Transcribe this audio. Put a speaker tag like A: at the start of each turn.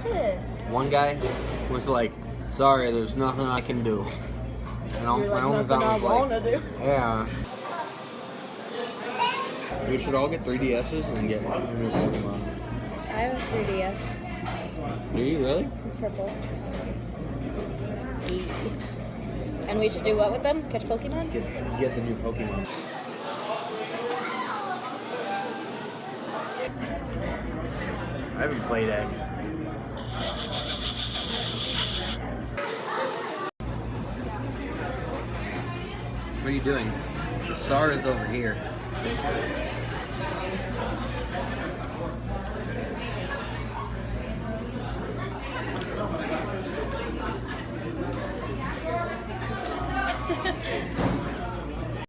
A: Shit.
B: One guy was like, sorry, there's nothing I can do. And
A: You're
B: my
A: like,
B: only
A: nothing
B: thought
A: I
B: was like,
A: wanna do.
B: yeah. We should all get 3DSs and get new Pokemon.
A: I have a 3DS.
B: Do you really?
A: It's purple. And we should do what with them? Catch Pokemon?
B: Get the new Pokemon. I haven't played X. What are you doing? The star is over here.